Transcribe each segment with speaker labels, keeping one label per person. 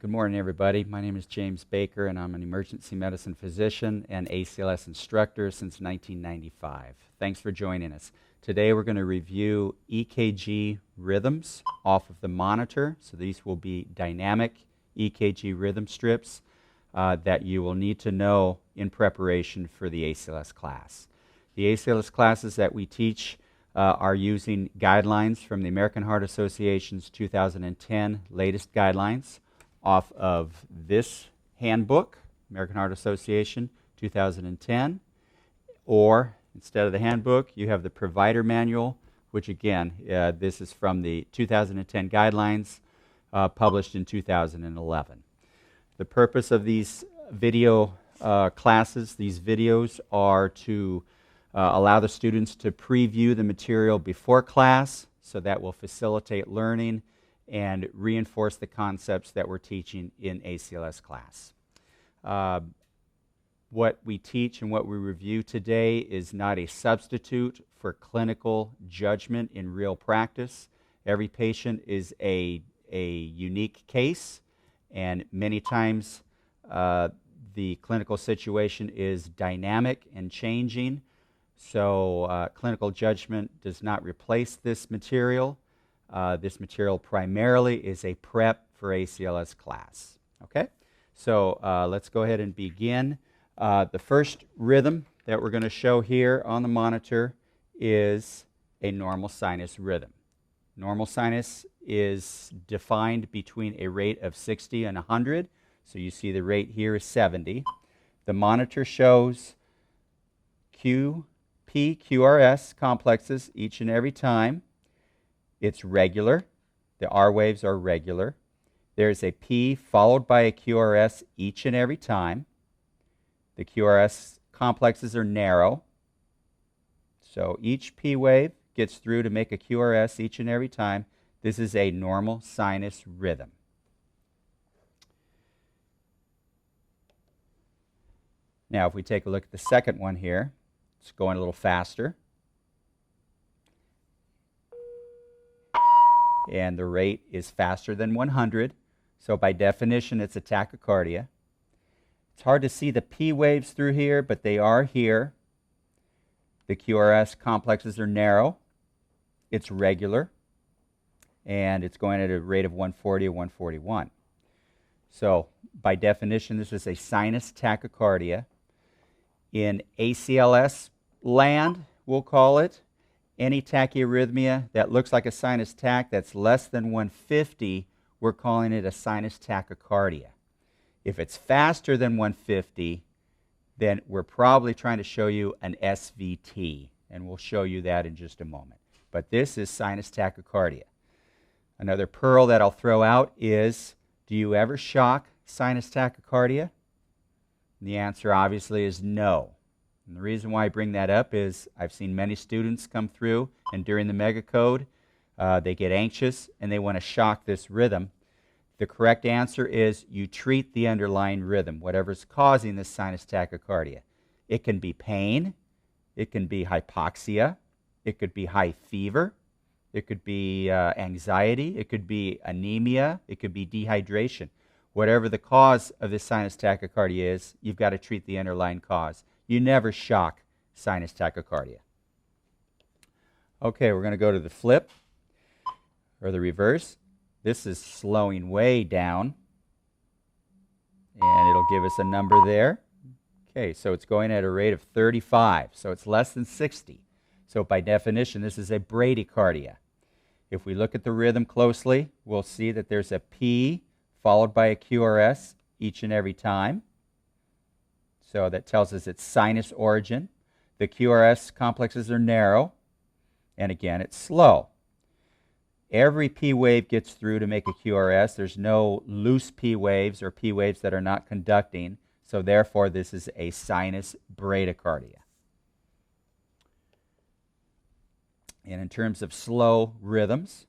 Speaker 1: Good morning, everybody. My name is James Baker, and I'm an emergency medicine physician and ACLS instructor since 1995. Thanks for joining us. Today we're going to review EKG rhythms off of the monitor. So these will be dynamic EKG rhythm strips that you will need to know in preparation for the ACLS class. The ACLS classes that we teach are using guidelines from the American Heart Association's 2010 latest guidelines off of this handbook, American Heart Association 2010, or instead of the handbook, you have the provider manual, which again, this is from the 2010 guidelines published in 2011. The purpose of these video classes, these videos, are to allow the students to preview the material before class, so that will facilitate learning and reinforce the concepts that we're teaching in ACLS class. What we teach and what we review today is not a substitute for clinical judgment in real practice. Every patient is a unique case, and many times the clinical situation is dynamic and changing, so clinical judgment does not replace this material. This material primarily is a prep for ACLS class. Okay, so let's go ahead and begin. The first rhythm that we're going to show here on the monitor is a normal sinus rhythm. Normal sinus is defined between a rate of 60 and 100. So you see the rate here is 70. The monitor shows Q, P, QRS complexes each and every time. It's regular. The R waves are regular. There's a P followed by a QRS each and every time. The QRS complexes are narrow. So each P wave gets through to make a QRS each and every time. This is a normal sinus rhythm. Now, if we take a look at the second one here, it's going a little faster. And the rate is faster than 100. So by definition, it's a tachycardia. It's hard to see the P waves through here, but they are here. The QRS complexes are narrow. It's regular. And it's going at a rate of 140 or 141. So by definition, this is a sinus tachycardia. In ACLS land, we'll call it, any tachyarrhythmia that looks like a sinus tach that's less than 150, we're calling it a sinus tachycardia. If it's faster than 150, then we're probably trying to show you an SVT, and we'll show you that in just a moment. But this is sinus tachycardia. Another pearl that I'll throw out is, do you ever shock sinus tachycardia? And the answer obviously is no. And the reason why I bring that up is I've seen many students come through, and during the mega code, they get anxious and they want to shock this rhythm. The correct answer is you treat the underlying rhythm, whatever's causing this sinus tachycardia. It can be pain, it can be hypoxia, it could be high fever, it could be anxiety, it could be anemia, it could be dehydration. Whatever the cause of this sinus tachycardia is, you've got to treat the underlying cause. You never shock sinus tachycardia. Okay, we're going to go to the flip, or the reverse. This is slowing way down, and it'll give us a number there. Okay, so it's going at a rate of 35, so it's less than 60. So by definition, this is a bradycardia. If we look at the rhythm closely, we'll see that there's a P followed by a QRS each and every time. So that tells us it's sinus origin. The QRS complexes are narrow. And again, it's slow. Every P wave gets through to make a QRS. There's no loose P waves or P waves that are not conducting. So therefore, this is a sinus bradycardia. And in terms of slow rhythms,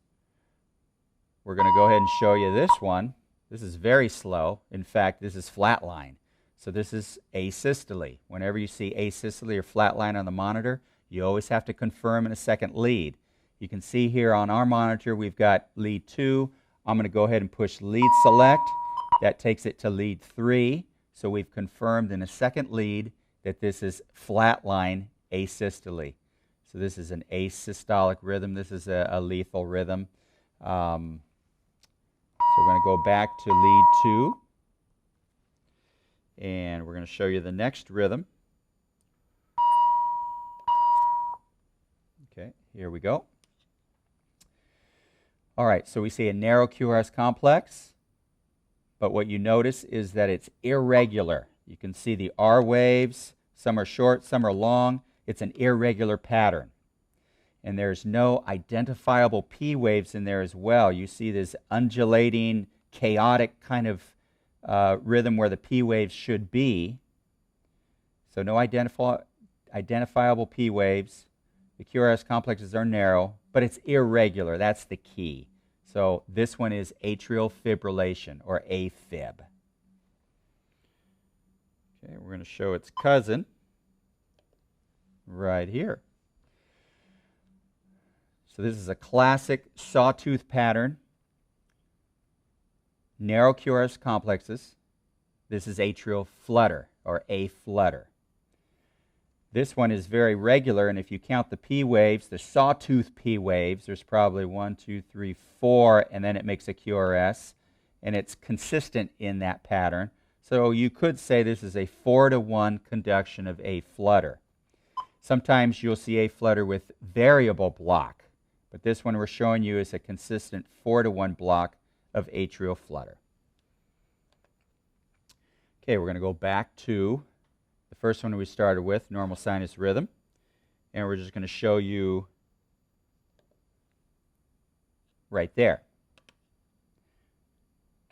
Speaker 1: we're going to go ahead and show you this one. This is very slow. In fact, this is flatline. So this is asystole. Whenever you see asystole or flatline on the monitor, you always have to confirm in a second lead. You can see here on our monitor we've got lead 2. I'm going to go ahead and push lead select, That takes it to lead 3. So we've confirmed in a second lead that this is flatline asystole. So this is an asystolic rhythm. This is a lethal rhythm. So we're going to go back to lead 2. And we're going to show you the next rhythm. Okay, here we go. All right, so we see a narrow QRS complex, but what you notice is that it's irregular. You can see the R waves. Some are short, some are long. It's an irregular pattern. And there's no identifiable P waves in there as well. You see this undulating, chaotic kind of rhythm where the P waves should be. So no identifiable P waves. The QRS complexes are narrow, but it's irregular. That's the key. So this one is atrial fibrillation, or AFib. Okay, we're going to show its cousin right here. So this is a classic sawtooth pattern. Narrow QRS complexes. This is atrial flutter, or A flutter. This one is very regular, and if you count the P waves, the sawtooth P waves, there's probably 1, 2, 3, 4, and then it makes a QRS, and it's consistent in that pattern. So you could say this is a 4-to-1 conduction of A flutter. Sometimes you'll see A flutter with variable block, but this one we're showing you is a consistent 4-to-1 block of atrial flutter. Okay, we're going to go back to the first one we started with, normal sinus rhythm, and we're just going to show you right there.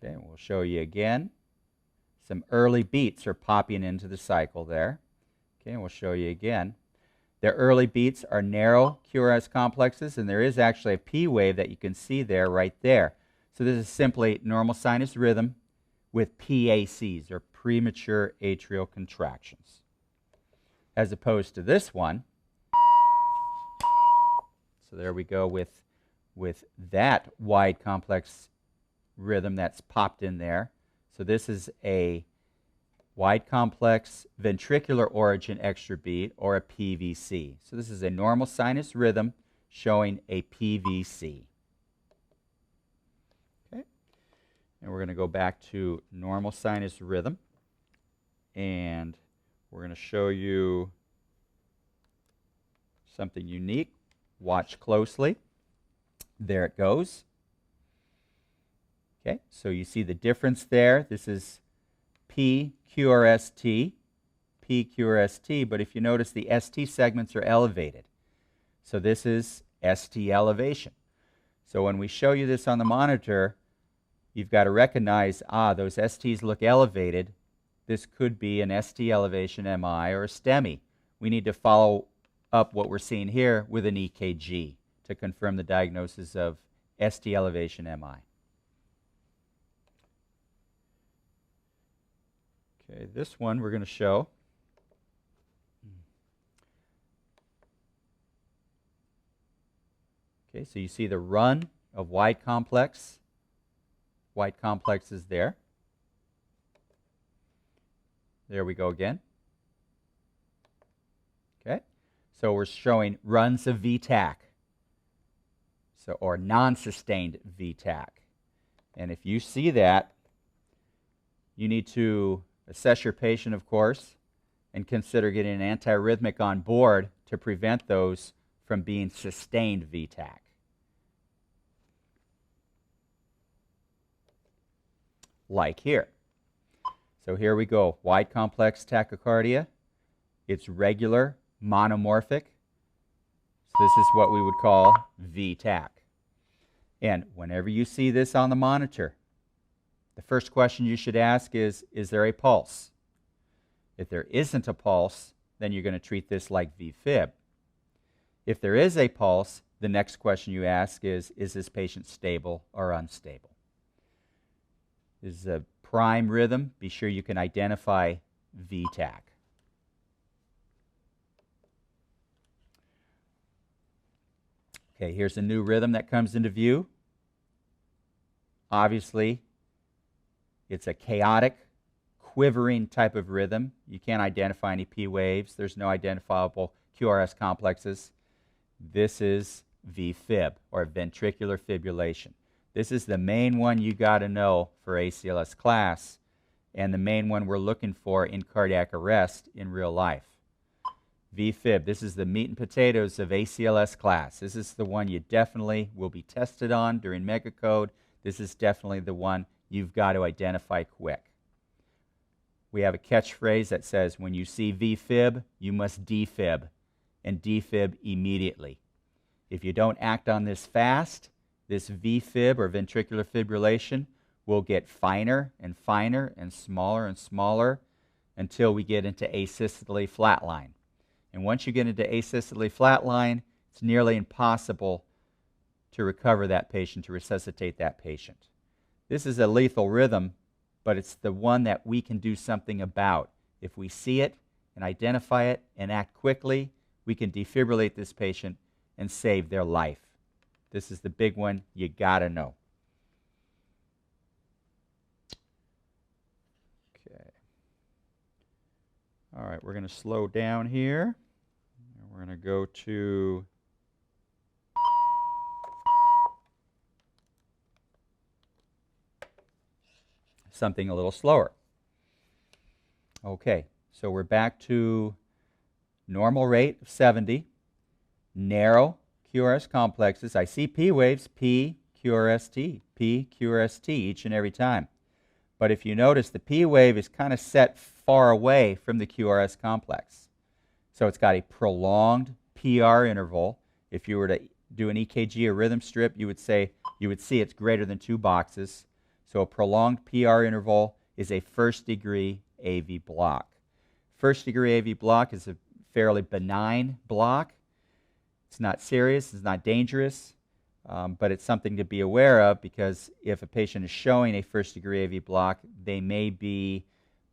Speaker 1: Okay, we'll show you again. Some early beats are popping into the cycle there. Okay, and we'll show you again. The early beats are narrow QRS complexes, and there is actually a P wave that you can see there, right there. So this is simply normal sinus rhythm with PACs, or premature atrial contractions. As opposed to this one, so there we go with that wide complex rhythm that's popped in there. So this is a wide complex ventricular origin extra beat, or a PVC. So this is a normal sinus rhythm showing a PVC. Okay, and we're going to go back to normal sinus rhythm, and we're going to show you something unique. Watch closely. There it goes. Okay, so you see the difference there. This is PQRST, PQRST, but if you notice, the ST segments are elevated. So this is ST elevation. So when we show you this on the monitor, you've got to recognize, those STs look elevated. This could be an ST elevation MI or a STEMI. We need to follow up what we're seeing here with an EKG to confirm the diagnosis of ST elevation MI. Okay, this one we're going to show. Okay, so you see the run of wide complex. Wide complex is there. There we go again. Okay, so we're showing runs of VTAC, so, or non-sustained VTAC. And if you see that, you need to assess your patient, of course, and consider getting an antiarrhythmic on board to prevent those from being sustained VTAC. Like here. So here we go, wide complex tachycardia. It's regular, monomorphic. So this is what we would call VTAC. And whenever you see this on the monitor, the first question you should ask is there a pulse? If there isn't a pulse, then you're going to treat this like VFib. If there is a pulse, the next question you ask is this patient stable or unstable? This is a prime rhythm. Be sure you can identify VTAC. Okay, here's a new rhythm that comes into view. Obviously, It's a chaotic, quivering type of rhythm. You can't identify any P waves. There's no identifiable QRS complexes. This is VFib, or ventricular fibrillation. This is the main one you got to know for ACLS class, and the main one we're looking for in cardiac arrest in real life. VFib, this is the meat and potatoes of ACLS class. This is the one you definitely will be tested on during megacode. This is definitely the one you've got to identify quick. We have a catchphrase that says, when you see VFib, you must defib, and defib immediately. If you don't act on this fast, this VFib, or ventricular fibrillation, will get finer and finer and smaller until we get into asystole flatline. And once you get into asystole flatline, it's nearly impossible to recover that patient, to resuscitate that patient. This is a lethal rhythm, but it's the one that we can do something about. If we see it and identify it and act quickly, we can defibrillate this patient and save their life. This is the big one you gotta know. Okay. All right, we're going to slow down here. We're going to go to something a little slower. Okay, so we're back to normal rate of 70, narrow QRS complexes. I see P waves, P, QRST, P, QRST each and every time. But if you notice, the P wave is kind of set far away from the QRS complex. So it's got a prolonged PR interval. If you were to do an EKG or rhythm strip, you would see it's greater than 2 boxes. So a prolonged PR interval is a first-degree AV block. First-degree AV block is a fairly benign block. It's not serious, it's not dangerous, but it's something to be aware of, because if a patient is showing a first-degree AV block, they may be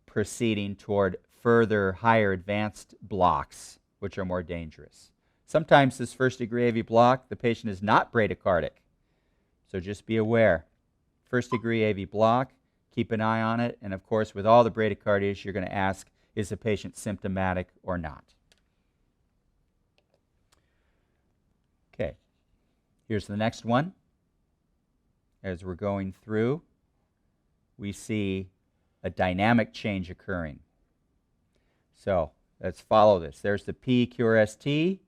Speaker 1: proceeding toward further higher advanced blocks, which are more dangerous. Sometimes this first-degree AV block, the patient is not bradycardic, so just be aware. First-degree AV block, keep an eye on it, and of course with all the bradycardias you're going to ask, is the patient symptomatic or not? Okay, here's the next one. As we're going through, we see a dynamic change occurring. So let's follow this. There's the PQRST,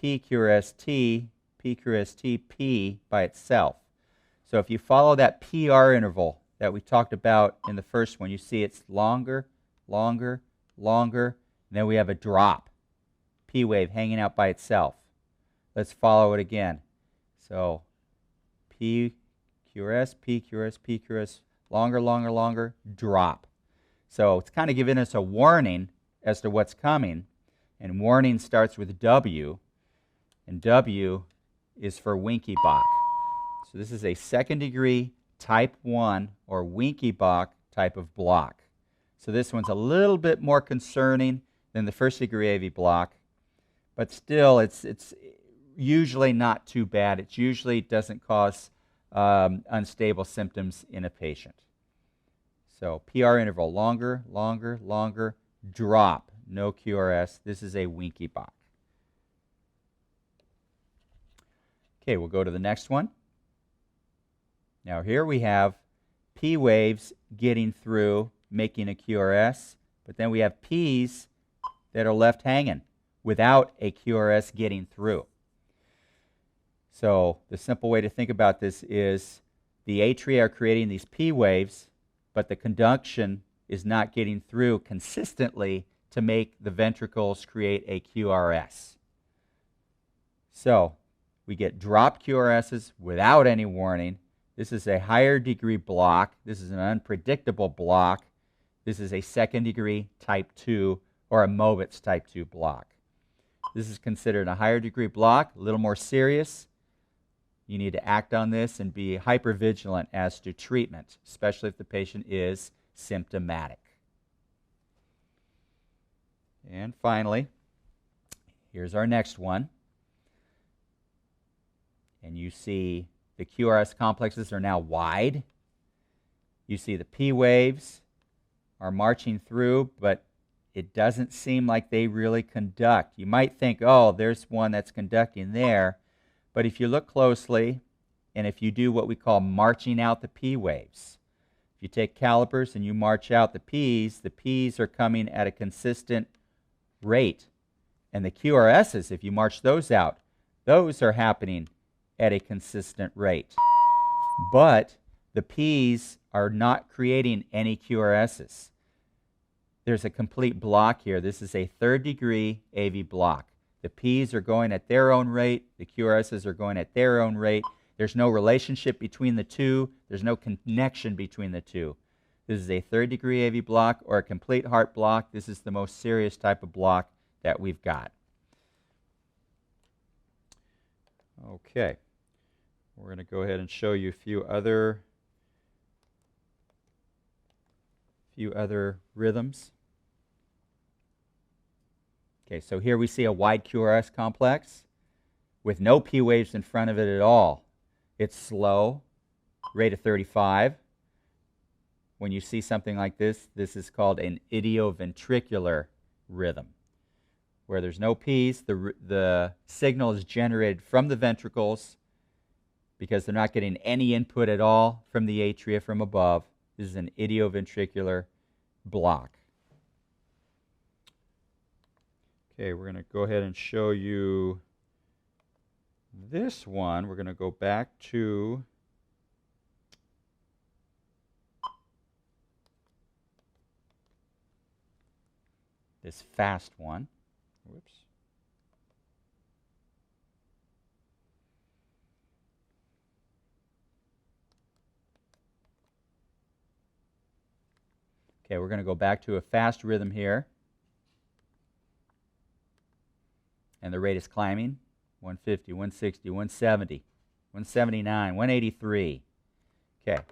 Speaker 1: PQRST, PQRST, P by itself. So if you follow that PR interval that we talked about in the first one, you see it's longer, longer, longer, and then we have a drop, P wave hanging out by itself. Let's follow it again. So PQRS, PQRS, PQRS, longer, longer, longer, drop. So it's kind of giving us a warning as to what's coming, and warning starts with W, and W is for Winky Bach. So this is a second-degree type 1 or Winky Bach type of block. So this one's a little bit more concerning than the first-degree AV block, but still it's usually not too bad. It usually doesn't cause unstable symptoms in a patient. So PR interval, longer, longer, longer, drop, no QRS. This is a Winky Bach. Okay, we'll go to the next one. Now here we have P waves getting through, making a QRS, but then we have Ps that are left hanging without a QRS getting through. So the simple way to think about this is the atria are creating these P waves, but the conduction is not getting through consistently to make the ventricles create a QRS. So we get drop QRSs without any warning. This is a higher degree block. This is an unpredictable block. This is a second degree type 2 or a Mobitz type 2 block. This is considered a higher degree block, a little more serious. You need to act on this and be hypervigilant as to treatment, especially if the patient is symptomatic. And finally, here's our next one. And you see the QRS complexes are now wide. You see the P waves are marching through, but it doesn't seem like they really conduct. You might think, oh, there's one that's conducting there, but if you look closely, and if you do what we call marching out the P waves, if you take calipers and you march out the Ps are coming at a consistent rate. And the QRSs, if you march those out, those are happening at a consistent rate. But the Ps are not creating any QRSs. There's a complete block here. This is a third-degree AV block. The Ps are going at their own rate. The QRSs are going at their own rate. There's no relationship between the two. There's no connection between the two. This is a third-degree AV block or a complete heart block. This is the most serious type of block that we've got. Okay. We're going to go ahead and show you a few other rhythms. Okay, so here we see a wide QRS complex with no P waves in front of it at all. It's slow, rate of 35. When you see something like this, this is called an idioventricular rhythm, where there's no Ps. The signal is generated from the ventricles because they're not getting any input at all from the atria from above. This is an idioventricular block. Okay, we're going to go ahead and show you this one. We're going to go back to this fast one. Whoops. Okay, we're going to go back to a fast rhythm here. And the rate is climbing. 150, 160, 170, 179, 183. Okay.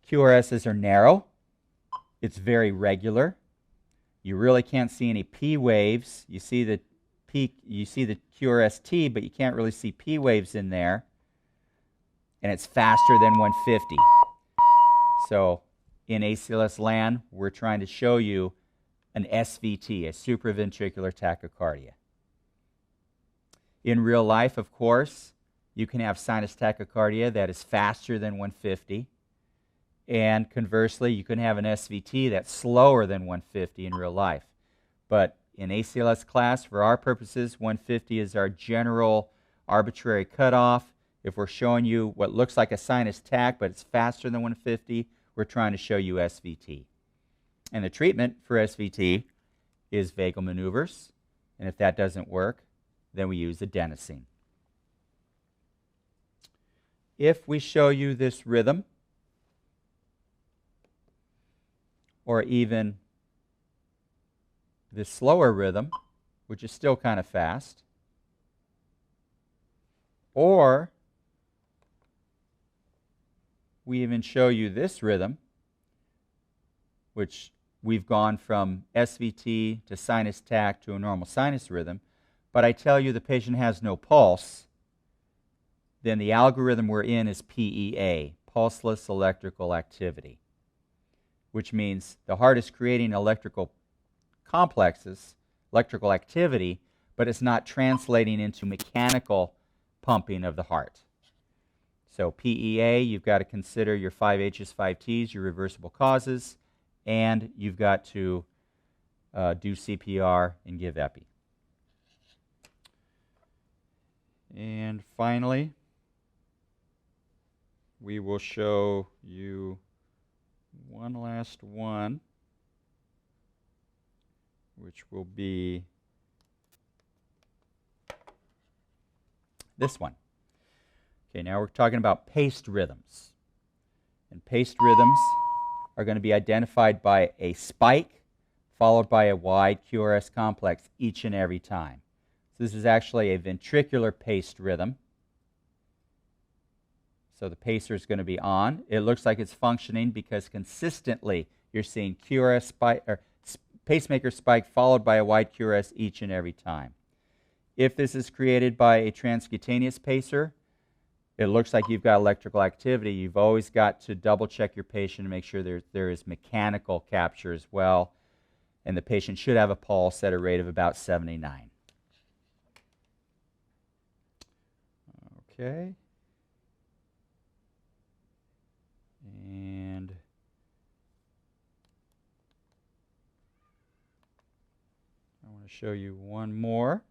Speaker 1: QRSs are narrow. It's very regular. You really can't see any P waves. You see the QRS-T, but you can't really see P waves in there. And it's faster than 150. So in ACLS land, we're trying to show you an SVT, a supraventricular tachycardia. In real life, of course, you can have sinus tachycardia that is faster than 150. And conversely, you can have an SVT that's slower than 150 in real life. But in ACLS class, for our purposes, 150 is our general arbitrary cutoff. If we're showing you what looks like a sinus tach, but it's faster than 150, we're trying to show you SVT. And the treatment for SVT is vagal maneuvers. And if that doesn't work, then we use adenosine. If we show you this rhythm, or even this slower rhythm, which is still kind of fast, or we even show you this rhythm, which we've gone from SVT to sinus tach to a normal sinus rhythm, but I tell you the patient has no pulse, then the algorithm we're in is PEA, pulseless electrical activity, which means the heart is creating electrical complexes, electrical activity, but it's not translating into mechanical pumping of the heart. So PEA, you've got to consider your 5 H's, 5 T's, your reversible causes, and you've got to do CPR and give epi. And finally, we will show you one last one, which will be this one. Okay, now we're talking about paced rhythms. And paced rhythms are going to be identified by a spike followed by a wide QRS complex each and every time. So this is actually a ventricular paced rhythm. So the pacer is going to be on. It looks like it's functioning because consistently you're seeing QRS spike or pacemaker spike followed by a wide QRS each and every time. If this is created by a transcutaneous pacer, it looks like you've got electrical activity, you've always got to double check your patient and make sure there is mechanical capture as well. And the patient should have a pulse at a rate of about 79. Okay. And I want to show you one more.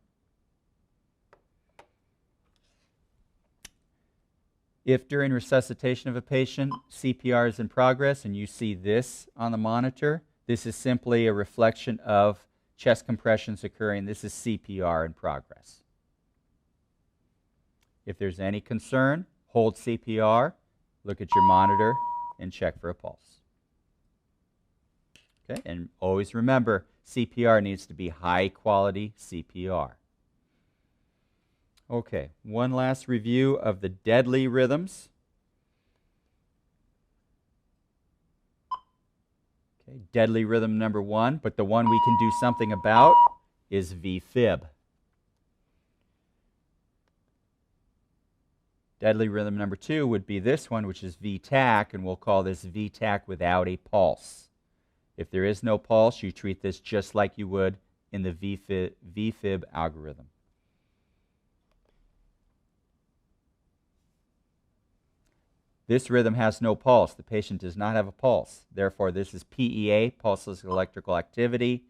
Speaker 1: If during resuscitation of a patient, CPR is in progress and you see this on the monitor, this is simply a reflection of chest compressions occurring. This is CPR in progress. If there's any concern, hold CPR, look at your monitor, and check for a pulse. Okay, and always remember, CPR needs to be high-quality CPR. Okay, one last review of the deadly rhythms. Okay, deadly rhythm number 1, but the one we can do something about is VFib. Deadly rhythm number 2 would be this one, which is VTach, and we'll call this VTach without a pulse. If there is no pulse, you treat this just like you would in the VFib algorithm. This rhythm has no pulse. The patient does not have a pulse. Therefore, this is PEA, pulseless electrical activity.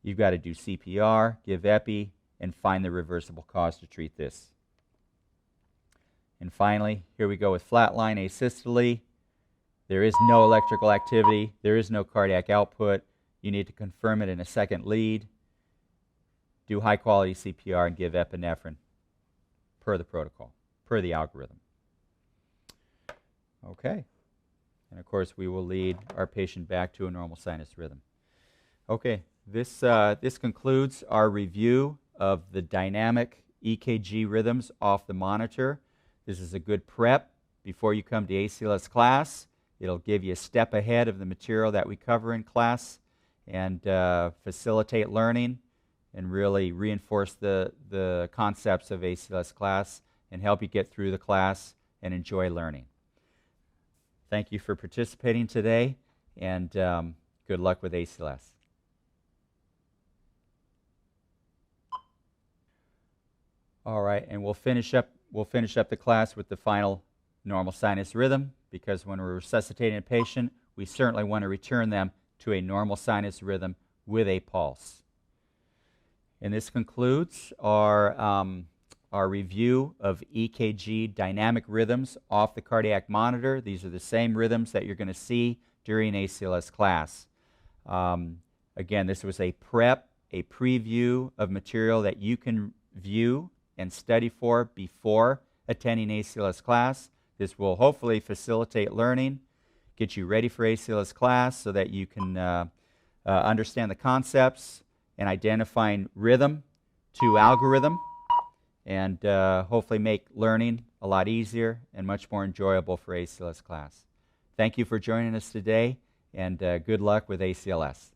Speaker 1: You've got to do CPR, give epi, and find the reversible cause to treat this. And finally, here we go with flatline asystole. There is no electrical activity. There is no cardiac output. You need to confirm it in a second lead. Do high-quality CPR and give epinephrine per the protocol, per the algorithm. Okay. And of course, we will lead our patient back to a normal sinus rhythm. Okay, this concludes our review of the dynamic EKG rhythms off the monitor. This is a good prep before you come to ACLS class. It'll give you a step ahead of the material that we cover in class and facilitate learning and really reinforce the concepts of ACLS class and help you get through the class and enjoy learning. Thank you for participating today, and good luck with ACLS. All right, and we'll finish up the class with the final normal sinus rhythm, because when we're resuscitating a patient, we certainly want to return them to a normal sinus rhythm with a pulse. And this concludes our review of EKG dynamic rhythms off the cardiac monitor. These are the same rhythms that you're going to see during ACLS class. Again, this was a preview of material that you can view and study for before attending ACLS class. This will hopefully facilitate learning, get you ready for ACLS class so that you can understand the concepts and identifying rhythm to algorithm, and hopefully make learning a lot easier and much more enjoyable for ACLS class. Thank you for joining us today, and good luck with ACLS.